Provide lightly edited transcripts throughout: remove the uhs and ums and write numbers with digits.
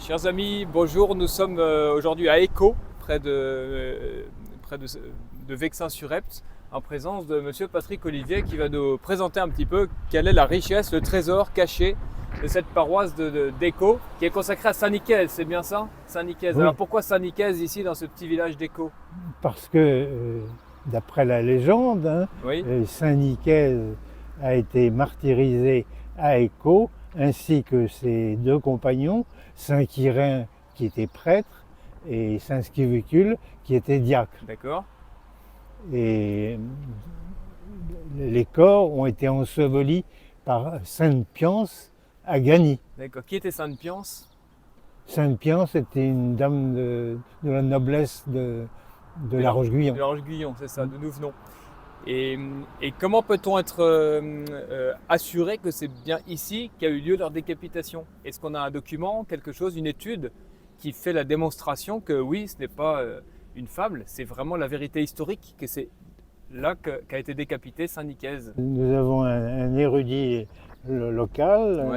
Chers amis, bonjour. Nous sommes aujourd'hui à Écault, près de Vexin-sur-Epte, en présence de Monsieur Patrick Olivier qui va nous présenter un petit peu quelle est la richesse, le trésor caché de cette paroisse d'Écault qui est consacrée à Saint-Nicaise, c'est bien ça? Saint-Nicaise. Oui. Alors pourquoi Saint-Nicaise ici dans ce petit village d'Écault? Parce que, d'après la légende, Oui, Saint-Nicaise a été martyrisé à Écault, ainsi que ses deux compagnons, Saint Quirin qui était prêtre et Saint Scivicule qui était diacre. d'accord. Et les corps ont été ensevelis par Sainte Pience à Gagny. D'accord. Qui était Sainte Pience? Sainte Pience était une dame de la noblesse de La Roche-Guyon. De La Roche-Guyon, c'est ça, de nous venons. Et comment peut-on être assuré que c'est bien ici qu'a eu lieu leur décapitation? Est-ce qu'on a un document, quelque chose, une étude qui fait la démonstration que oui, ce n'est pas une fable, c'est vraiment la vérité historique, que c'est là qu'a été décapité Saint-Nicaise? Nous avons un érudit local,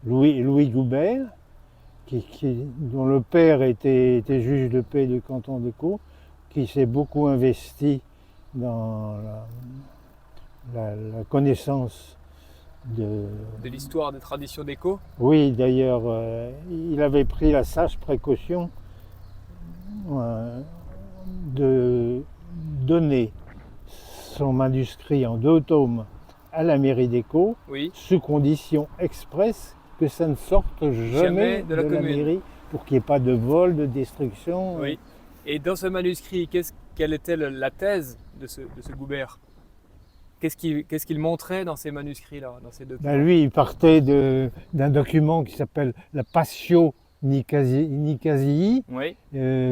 Oui, Louis Goubert, dont le père était juge de paix du canton d'Écault, qui s'est beaucoup investi dans la connaissance de... de l'histoire des traditions d'Écault. Oui, d'ailleurs, il avait pris la sage précaution de donner son manuscrit en 2 tomes à la mairie d'Écault, Oui, sous condition expresse que ça ne sorte jamais de la commune. mairie, pour qu'il n'y ait pas de vol, de destruction. Oui. Et dans ce manuscrit, quelle était la thèse de ce Goubert? Qu'est-ce qu'il montrait dans ces manuscrits-là, dans ces documents? Lui, il partait d'un document qui s'appelle la Passio Nicasii, Oui,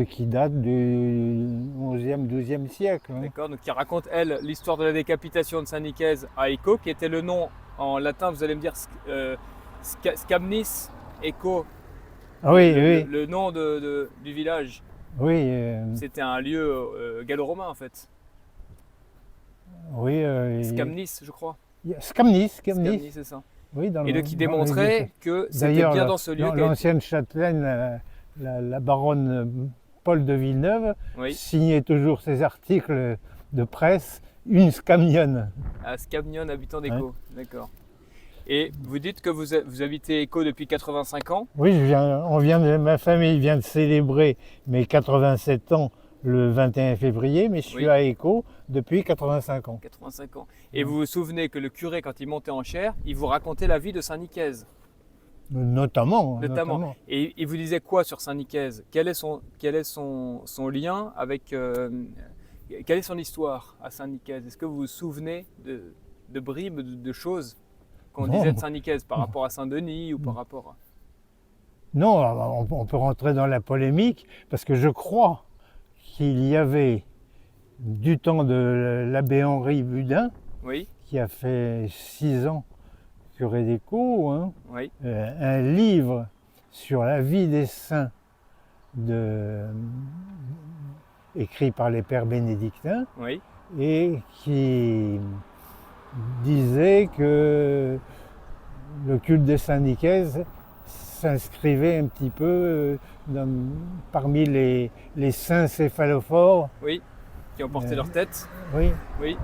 qui date du 11e, 12e siècle. d'accord. Donc qui raconte, elle, l'histoire de la décapitation de Saint-Nicaise à Écault, qui était le nom en latin, vous allez me dire, Scamnis Écault, Ah oui, le nom du village. oui, C'était un lieu gallo-romain en fait. oui. Scamnis, je crois. Scamnis, Scamnis, c'est ça. oui, Et donc il démontrait que c'était D'ailleurs, bien dans ce lieu. l'ancienne châtelaine, la baronne Paul de Villeneuve, Oui, signait toujours ses articles de presse, une scamionne. à Scamnion, habitant d'Écault. D'accord. Et vous dites que vous habitez Écault depuis 85 ans. Oui, ma famille vient de célébrer mes 87 ans le 21 février, mais je suis Oui. à Écault depuis 85 ans. 85 ans. Et vous vous souvenez que le curé, quand il montait en chaire, il vous racontait la vie de Saint-Nicaise. Notamment. Et il vous disait quoi sur Saint-Nicaise? Quel est son lien avec... quelle est son histoire à Saint-Nicaise? Est-ce que vous vous souvenez de bribes, de choses qu'on Non. disait de Saint-Nicaise par rapport à Saint-Denis ou par rapport à... Non, on peut rentrer dans la polémique, parce que je crois qu'il y avait, du temps de l'abbé Henri Budin, Oui, qui a fait 6 ans curé d'Écault, oui, un livre sur la vie des saints écrit par les pères bénédictins, oui. et qui disait que le culte de Saint-Nicaise s'inscrivait un petit peu parmi les saints céphalophores, Oui, qui ont porté leur tête. oui, Oui,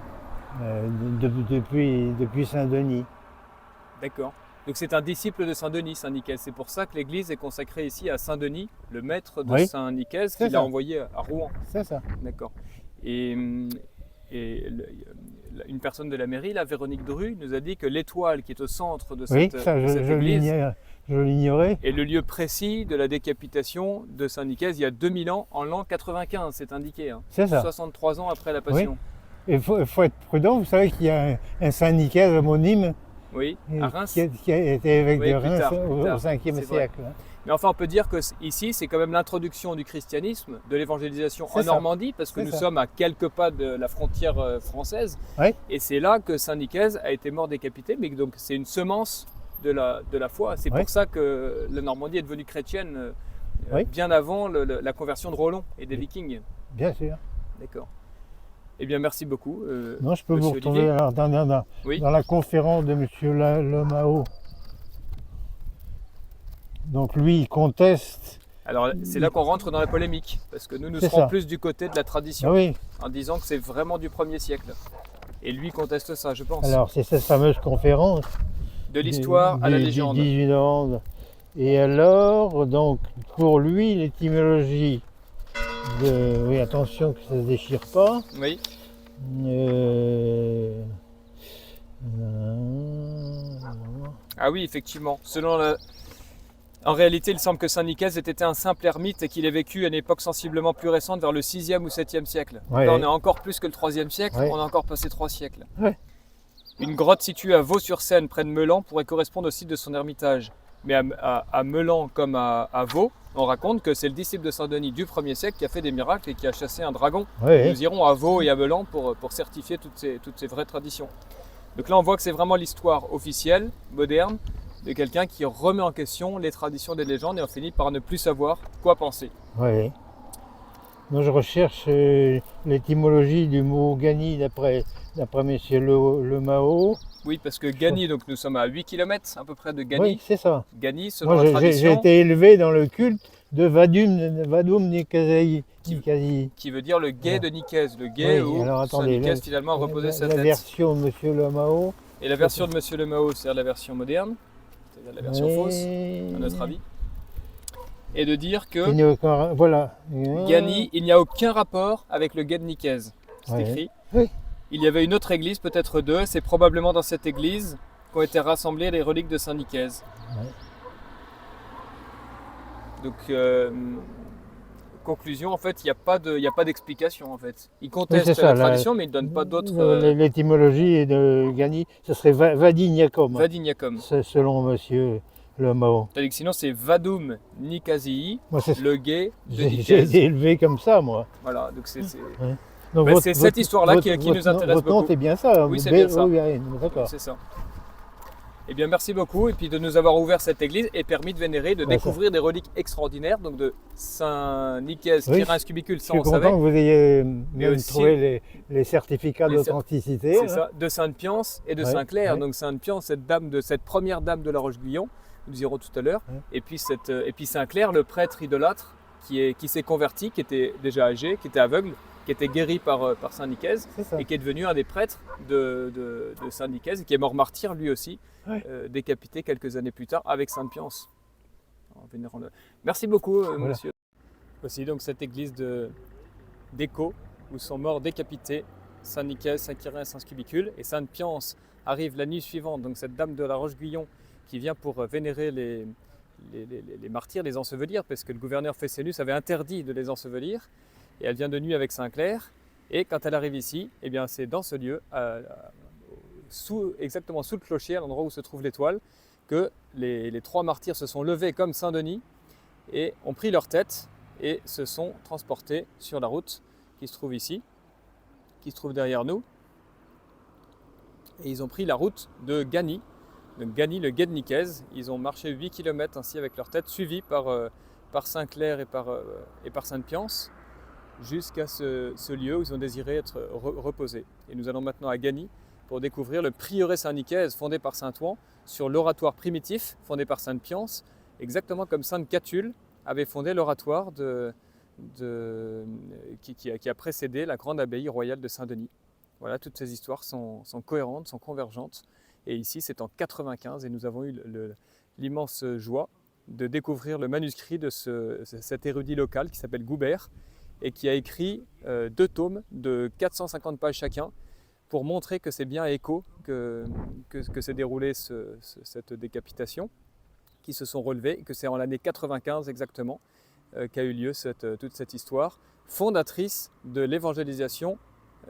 depuis Saint-Denis. d'accord. Donc c'est un disciple de Saint-Denis, Saint-Nicaise. C'est pour ça que l'église est consacrée ici à Saint-Denis, le maître de Oui. Saint-Nicaise, C'est qu'il a ça. envoyé à Rouen. C'est ça. D'accord. Et une personne de la mairie, la Véronique Dru, nous a dit que l'étoile qui est au centre de Oui, cette, ça de cette église je l'ignorais. est le lieu précis de la décapitation de Saint-Nicaise il y a 2000 ans, en l'an 95, c'est indiqué. C'est ça. 63 ans après la Passion. Il faut être prudent, vous savez qu'il y a un Saint-Nicaise homonyme Oui, à Reims. qui a été évêque Oui, de plus Reims tard, au c'est 5e vrai. siècle. Mais enfin, on peut dire que ici, c'est quand même l'introduction du christianisme, de l'évangélisation en C'est ça. Normandie, parce que C'est nous ça. sommes à quelques pas de la frontière française. Oui. Et c'est là que Saint-Nicaise a été mort décapité. Mais donc, c'est une semence de la foi. C'est Oui. pour ça que la Normandie est devenue chrétienne Oui. bien avant la conversion de Roland et des Vikings. Bien sûr. D'accord. Eh bien, merci beaucoup. Non, je peux vous Monsieur retrouver Olivier. alors Oui. dans la conférence de M. Lemao. Donc lui, il conteste. Alors c'est là qu'on rentre dans la polémique, parce que nous C'est serons ça. plus du côté de la Ah tradition, oui, en disant que c'est vraiment du 1er siècle. Et lui conteste ça, je pense. alors c'est cette fameuse conférence De l'histoire à la du légende. 18 novembre. Et alors, donc, pour lui, l'étymologie de... Oui, attention que ça ne se déchire pas. Oui, Euh, ah oui, effectivement. En réalité, il semble que Saint Nicaise ait été un simple ermite et qu'il ait vécu à une époque sensiblement plus récente, vers le 6e ou 7e siècle. Ouais. Là, on est encore plus que le 3e siècle, Ouais. on a encore passé 3 siècles. Ouais. Une grotte située à Vaux-sur-Seine, près de Meulan, pourrait correspondre au site de son ermitage. Mais à Meulan comme à Vaux, on raconte que c'est le disciple de Saint-Denis du 1er siècle qui a fait des miracles et qui a chassé un dragon. ouais. Nous irons à Vaux et à Meulan pour certifier toutes ces vraies traditions. Donc là, on voit que c'est vraiment l'histoire officielle, moderne, de quelqu'un qui remet en question les traditions des légendes et on finit par ne plus savoir quoi penser. Ouais. Moi, je recherche l'étymologie du mot Gani d'après monsieur Le Mao. Oui, parce que Gani, donc nous sommes à 8 km à peu près de Gani. Oui, c'est ça. Gani, selon Moi, la j'ai tradition, été élevé dans le culte de Vadum Nikazi. qui veut dire le guet de Nicaise, le guet Oui, où alors, Saint attendez, Nicaise finalement a reposé sa la tête. version de monsieur Le Mao. Et la version de Monsieur Le Mao, c'est-à-dire la version moderne, c'est-à-dire la version fausse, à notre avis, et de dire que Voilà. Gani, il n'y a aucun rapport avec le guet de Nicaise. C'est Ouais. écrit. Oui. Il y avait une autre église, peut-être deux, c'est probablement dans cette église qu'ont été rassemblées les reliques de Saint Nicaise. Ouais. Donc, conclusion, en fait, il n'y a pas d'explication, en fait. Il conteste c'est la ça, tradition, mais il ne donne pas d'autres... L'étymologie de Gani, ce serait Vadignakom, Vadignakom. selon monsieur Le Mao. Tandis que sinon, c'est Vadum Nicasii, Moi, c'est le guet de j'ai Nicaise. été élevé comme ça, moi. Voilà, donc c'est... Donc Ben, c'est cette histoire-là qui nous intéresse votre nom, beaucoup. c'est bien ça. Oui, c'est bien ça. Oui, d'accord. C'est ça. Eh bien, merci beaucoup et puis de nous avoir ouvert cette église et permis de vénérer, de découvrir des reliques extraordinaires, donc de Saint Nicaise, Oui, Quirin Cubicule, Je ça suis on content savait. que vous ayez même aussi- trouvé les certificats les d'authenticité. C'est ça, de Sainte Pience et de Ouais, Saint-Clair. ouais. Donc Sainte Pience, cette première dame de la Roche-Guyon, nous irons tout à l'heure. Ouais. Et puis Saint-Clair, le prêtre idolâtre qui s'est converti, qui était déjà âgé, qui était aveugle, qui était guéri par Saint Nicaise C'est ça. et qui est devenu un des prêtres de Saint Nicaise et qui est mort martyr lui aussi, Ouais. décapité quelques années plus tard avec Sainte Pience. En vénérant-le. Merci beaucoup, Voilà. monsieur. Voici donc cette église d'Écho où sont morts décapités Saint Nicaise, Saint Quirin et Saint Scubicule. Et Sainte Pience arrive la nuit suivante, donc cette dame de la Roche-Guyon qui vient pour vénérer les martyrs, les ensevelir, parce que le gouverneur Fescennus avait interdit de les ensevelir. Et elle vient de nuit avec Saint-Clair. Et quand elle arrive ici, eh bien c'est dans ce lieu, exactement sous le clocher, à l'endroit où se trouve l'étoile, que les trois martyrs se sont levés comme Saint-Denis et ont pris leur tête et se sont transportés sur la route qui se trouve ici, qui se trouve derrière nous. Et ils ont pris la route de Gani, donc Gani, le guet de Nicaise. Ils ont marché 8 km ainsi avec leur tête, suivis par Saint-Clair et par Sainte-Pience, jusqu'à ce lieu où ils ont désiré être reposés. Et nous allons maintenant à Gani pour découvrir le prieuré Saint-Nicaise fondé par Saint-Ouen sur l'oratoire primitif fondé par Sainte-Pience, exactement comme Sainte Catulle avait fondé l'oratoire qui a précédé la grande abbaye royale de Saint-Denis. Voilà, toutes ces histoires sont cohérentes, sont convergentes. Et ici, c'est en 95 et nous avons eu l'immense joie de découvrir le manuscrit de cet érudit local qui s'appelle Goubert et qui a écrit 2 tomes de 450 pages chacun pour montrer que c'est bien à Écho que s'est déroulée cette décapitation, qui se sont relevés, et que c'est en l'année 95 exactement qu'a eu lieu toute cette histoire, fondatrice de l'évangélisation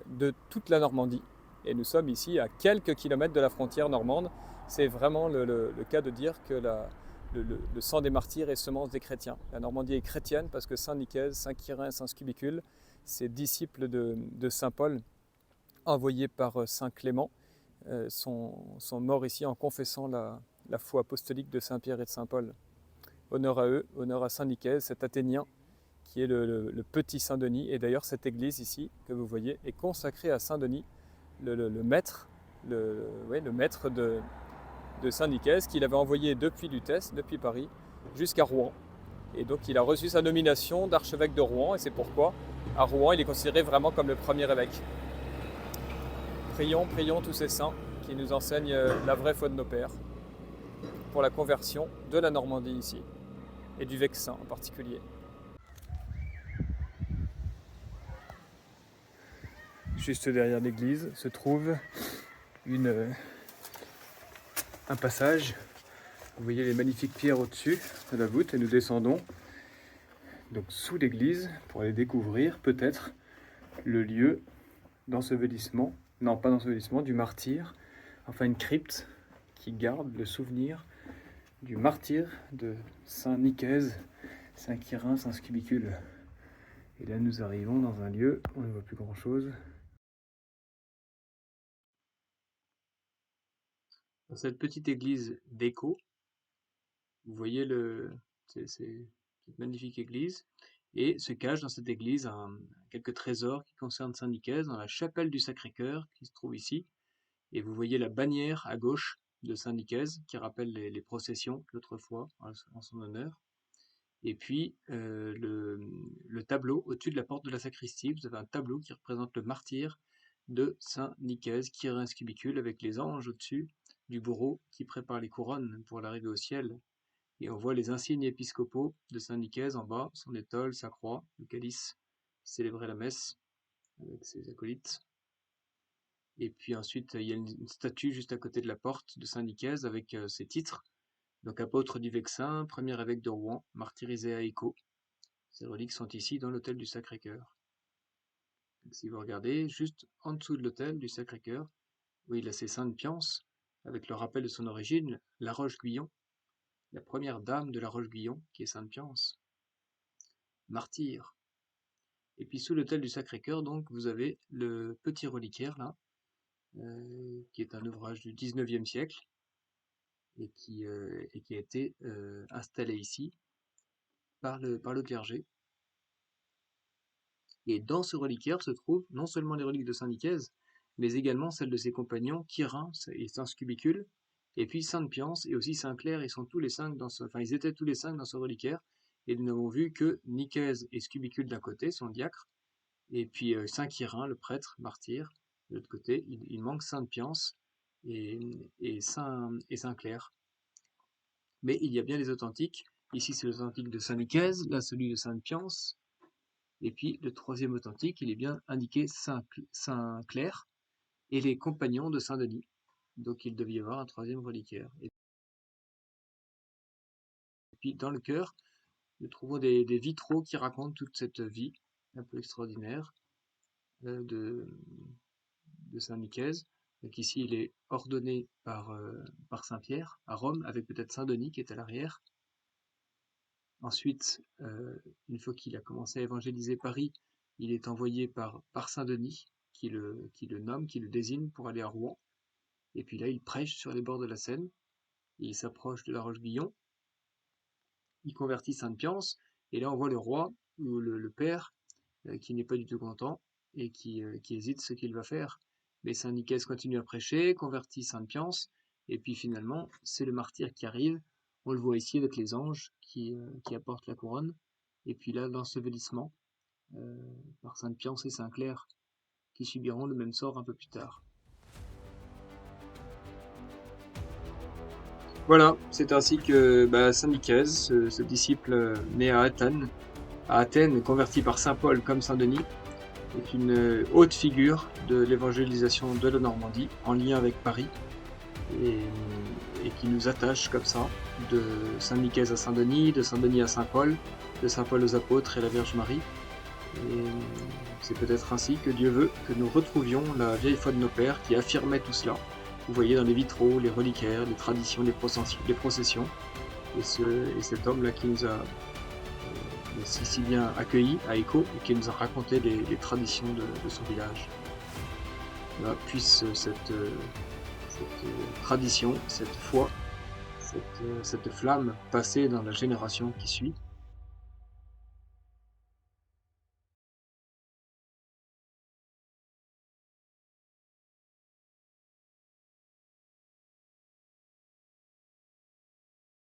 de toute la Normandie. Et nous sommes ici à quelques kilomètres de la frontière normande. C'est vraiment le cas de dire que le sang des martyrs est semence des chrétiens. La Normandie est chrétienne parce que Saint Nicaise, Saint Quirin, Saint Scubicule, ces disciples de Saint Paul, envoyés par Saint Clément, sont morts ici en confessant la foi apostolique de Saint Pierre et de Saint Paul. Honneur à eux, honneur à Saint Nicaise, cet Athénien qui est le petit Saint-Denis. Et d'ailleurs, cette église ici, que vous voyez, est consacrée à Saint-Denis, le maître, le maître de Saint Nicaise, qu'il avait envoyé depuis Lutèce, depuis Paris, jusqu'à Rouen. Et donc il a reçu sa nomination d'archevêque de Rouen, et c'est pourquoi à Rouen il est considéré vraiment comme le premier évêque. Prions, prions tous ces saints qui nous enseignent la vraie foi de nos pères pour la conversion de la Normandie ici, et du Vexin en particulier. Juste derrière l'église se trouve un passage. Vous voyez les magnifiques pierres au-dessus de la voûte et nous descendons donc sous l'église pour aller découvrir peut-être le lieu d'ensevelissement, non pas d'ensevelissement, du martyr, enfin une crypte qui garde le souvenir du martyr de Saint Nicaise, Saint Quirin, Saint Scubicule. Et là nous arrivons dans un lieu où on ne voit plus grand chose. Dans cette petite église d'Écault, vous voyez cette magnifique église, et se cache dans cette église quelques trésors qui concernent Saint Nicaise dans la chapelle du Sacré-Cœur qui se trouve ici. Et vous voyez la bannière à gauche de Saint Nicaise qui rappelle les processions d'autrefois en son honneur. Et puis le tableau au-dessus de la porte de la sacristie, vous avez un tableau qui représente le martyr de Saint Nicaise, Quirin Scubicule, avec les anges au-dessus du bourreau qui prépare les couronnes pour l'arrivée au ciel. Et on voit les insignes épiscopaux de Saint Nicaise en bas, son étole, sa croix, le calice, célébrer la messe avec ses acolytes. Et puis ensuite, il y a une statue juste à côté de la porte de Saint Nicaise avec ses titres. Donc apôtre du Vexin, premier évêque de Rouen, martyrisé à Écault. Ces reliques sont ici dans l'autel du Sacré-Cœur. Si vous regardez, juste en dessous de l'autel du Sacré-Cœur, oui, là c'est Sainte Pience, avec le rappel de son origine, la Roche-Guyon, la première dame de la Roche-Guyon, qui est Sainte Pience, martyr. Et puis sous l'autel du Sacré-Cœur, donc, vous avez le petit reliquaire, là, qui est un ouvrage du 19e siècle, et qui a été installé ici par le clergé. Et dans ce reliquaire se trouvent non seulement les reliques de Saint Nicaise, mais également celles de ses compagnons, Quirin et Saint Scubicule, et puis Sainte Pience et aussi Saint Clair. Ils étaient tous les cinq dans ce reliquaire, et nous n'avons vu que Nicaise et Scubicule d'un côté, son diacre, et puis Saint Quirin, le prêtre martyr, de l'autre côté. Il manque Sainte Pience et Saint Clair. Mais il y a bien les authentiques. Ici, c'est l'authentique de Saint Nicaise, là, celui de Sainte Pience. Et puis, le troisième authentique, il est bien indiqué Saint Clair et les compagnons de Saint Denis. Donc, il devait y avoir un troisième reliquaire. Et puis, dans le chœur, nous trouvons des vitraux qui racontent toute cette vie un peu extraordinaire de Saint Nicaise. Donc ici, il est ordonné par Saint Pierre à Rome, avec peut-être Saint Denis qui est à l'arrière. Ensuite, une fois qu'il a commencé à évangéliser Paris, il est envoyé par Saint Denis, qui le nomme, qui le désigne pour aller à Rouen. Et puis là, il prêche sur les bords de la Seine. Il s'approche de la Roche-Guyon. Il convertit Sainte Pience. Et là, on voit le roi, ou le père, qui n'est pas du tout content et qui hésite ce qu'il va faire. Mais Saint Nicaise continue à prêcher, convertit Sainte Pience. Et puis finalement, c'est le martyr qui arrive. On le voit ici avec les anges qui apportent la couronne. Et puis là, l'ensevelissement par Sainte Pience et Saint Clair, qui subiront le même sort un peu plus tard. Voilà, c'est ainsi que Saint Nicaise, ce disciple né à Athènes, converti par Saint Paul comme Saint Denis, est une haute figure de l'évangélisation de la Normandie, en lien avec Paris, et qui nous attache comme ça, de Saint Nicaise à Saint Denis, de Saint Denis à Saint Paul, de Saint Paul aux apôtres et la Vierge Marie. Et c'est peut-être ainsi que Dieu veut que nous retrouvions la vieille foi de nos pères qui affirmait tout cela. Vous voyez dans les vitraux, les reliquaires, les traditions, les processions, et cet homme-là qui nous a si bien accueillis à Écault et qui nous a raconté les traditions de son village. Là, puisse cette tradition, cette foi, cette flamme passer dans la génération qui suit,